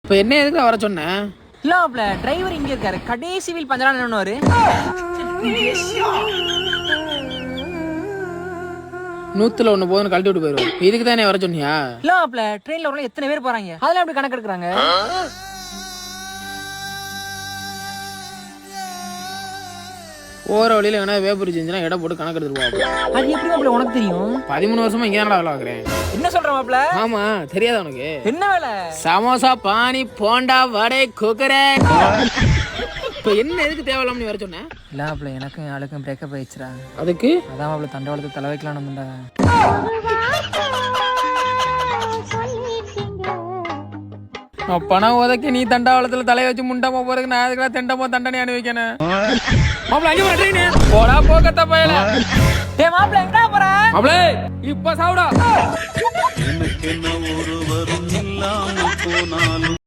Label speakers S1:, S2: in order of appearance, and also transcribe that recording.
S1: இப்போ என்ன எதுக்கு வர சொன்னேன்?
S2: இல்ல மாப்ள டிரைவர் இங்க இருக்காரு, கடைசி வீல் பஞ்சரா நின்னுவாரு.
S1: 100ல 1 போதுன்னு கழட்டி விட்டு போயிடும். இதுக்கு தானே வர சொன்னியா?
S2: இல்ல மாப்ள ட்ரெயின்ல உள்ள எத்தனை பேர் போறாங்க, அதெல்லாம் எப்படி கணக்கு எடுக்கிறாங்க?
S1: போற வழியில வேணா வேப்பூர் செஞ்சுனா இடம் போட்டு கணக்கு எடுத்துருவா.
S2: அது எப்படி மாப்ள உனக்கு தெரியும்?
S1: 13 வருஷமா இங்கே தானடா வேலை பார்க்குறேன்.
S2: என்ன சொல்ற மாப்ள?
S1: ஆமா, தெரியாதா உனக்கு?
S2: என்ன வேலை?
S1: சமோசா, பானி, போண்டா, வடை, குக்கரே. இப்போ என்ன எதுக்கு தேவையில்லாம நீ வர சொன்ன?
S2: இல்ல மாப்ள எனக்கும் ஆளுக்கும் பிரேக்கப் ஆயிடுச்சுடா.
S1: அதுக்கு
S2: அதான் மாப்ள தண்டவாளத்துக்கு தலை வைக்கலாம்னு வந்தா. பணம் உதக்கி நீ தண்டாவளத்துல தலைய வச்சு முண்டமா போறதுக்கு நான் அதுக்கெல்லாம் தெண்டமோ தண்டனை அனுபவிக்கணும்.
S1: மாப்பிள அங்கே வரேன். போடா போகத்த பயல.
S2: ஏ மாப்ள எங்கடா போற?
S1: மாப்பிள இப்ப சாவுடா.
S3: எனக்கு என்ன ஒருவரும் இல்லாமல் போனாலும்